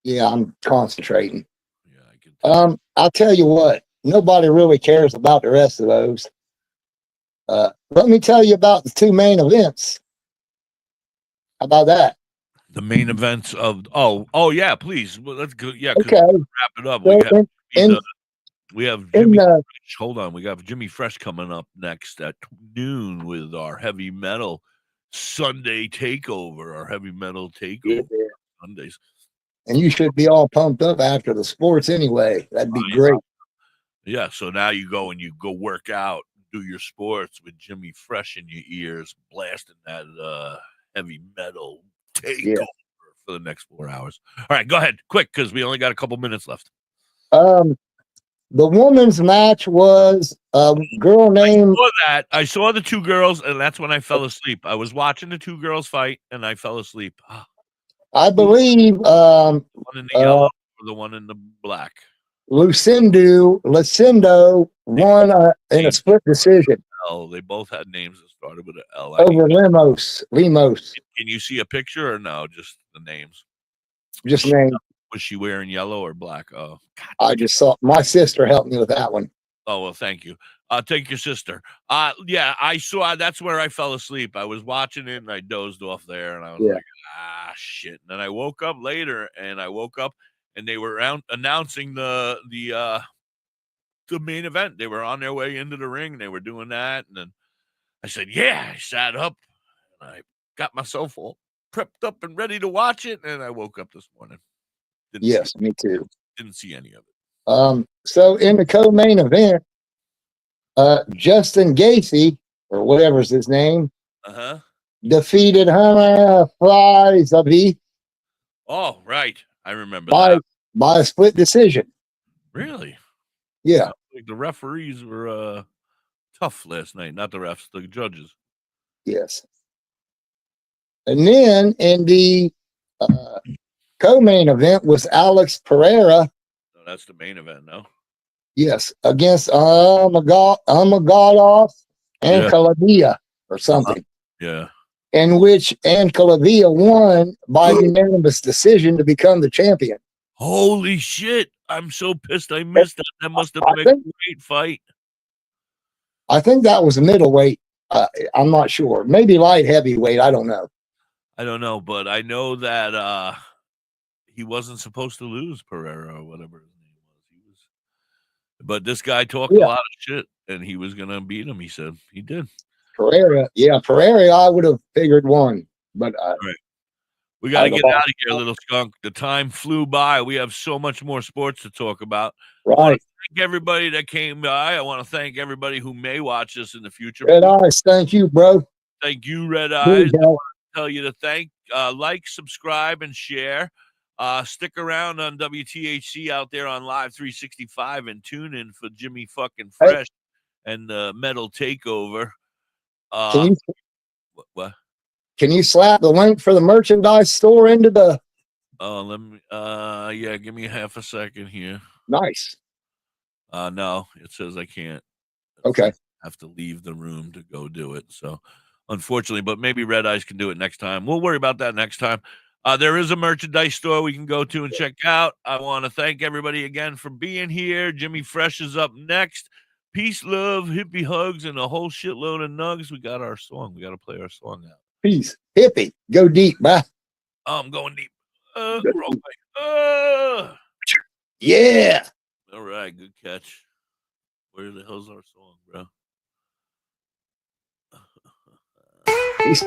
Yeah, I'm concentrating. Yeah, I can tell. I'll tell you what. Nobody really cares about the rest of those. Let me tell you about the 2 main events. How about that? The main events of yeah, please. Well, let's go. Yeah, okay. Wrap it up. We have Jimmy Fresh. Hold on, we got Jimmy Fresh coming up next at noon with our heavy metal Sunday takeover. Our heavy metal takeover Sundays. And you should be all pumped up after the sports anyway. That'd be great. Yeah. So now you go and you go work out, do your sports with Jimmy Fresh in your ears, blasting that heavy metal takeover for the next 4 hours. All right, go ahead, quick, because we only got a couple minutes left. The women's match was a girl named. I saw the 2 girls, and that's when I fell asleep. I was watching the 2 girls fight, and I fell asleep. I believe The one in the yellow or the one in the black? Lucindo won in a split decision L. They both had names that started with an L. over Lemos. Can you see a picture or no? Just the names. Just name. Was she wearing yellow or black? Oh, God. I just saw my sister helped me with that one. Oh, well, thank you. Take your sister. Yeah, I saw. That's where I fell asleep. I was watching it and I dozed off there, and I was like, shit. And then I woke up later, and they were announcing the main event. They were on their way into the ring. They were doing that, and then I said, I sat up, and I got myself all prepped up and ready to watch it, and I woke up this morning. Me too. Didn't see any of it. So in the co-main event, Justin Gaethje, or whatever's his name, defeated Hunter Fries-Avi. Oh, right. I remember that. By a split decision. Really? Yeah. Like the referees were tough last night. Not the refs, the judges. Yes. And then in the co-main event was Alex Pereira. No, that's the main event, no? Yes, against Amagadoff and Calavia or something. Yeah. In which Calavia won by unanimous decision to become the champion. Holy shit. I'm so pissed I missed that. That must have been a great fight. I think that was a middleweight. I'm not sure. Maybe light heavyweight. I don't know. But I know that he wasn't supposed to lose, Pereira or whatever his name was. But this guy talked a lot of shit, and he was going to beat him, he said. He did. Pereira, I would have figured won. But right. We got to get out of here, little skunk. The time flew by. We have so much more sports to talk about. Right. I want to thank everybody that came by. I want to thank everybody who may watch this in the future. Red Eyes, thank you, bro. Thank you, Red Eyes. I want to tell you to like, subscribe, and share. Stick around on WTHC out there on Live 365 and tune in for Jimmy fucking Fresh and the Metal Takeover. What? Can you slap the link for the merchandise store into the? Let me. Give me half a second here. Nice. No, it says I can't. Okay. I have to leave the room to go do it. So, unfortunately, but maybe Red Eyes can do it next time. We'll worry about that next time. There is a merchandise store we can go to and check out. I want to thank everybody again for being here. Jimmy Fresh is up next. Peace, love, hippie hugs, and a whole shitload of nugs. We got our song. We got to play our song now. Peace. Hippie. Go deep, bye. I'm going deep. Wrong way. Yeah. All right, good catch. Where the hell's our song, bro? Peace.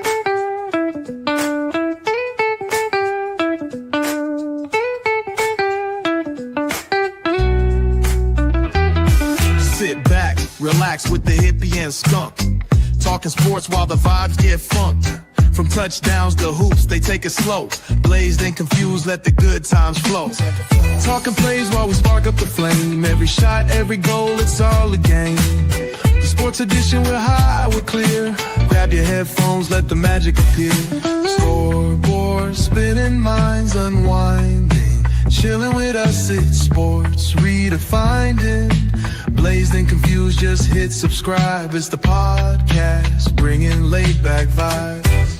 Sit back, relax with the hippie and skunk. Talking sports while the vibes get funked. From touchdowns to hoops, they take it slow. Blazed and confused, let the good times flow. Talking plays while we spark up the flame. Every shot, every goal, it's all a game. The sports edition, we're high, we're clear. Grab your headphones, let the magic appear. Scoreboard, spinning minds, unwinding. Chilling with us, it's sports redefined it. Blazed and confused, just hit subscribe. It's the podcast, bringing laid back vibes.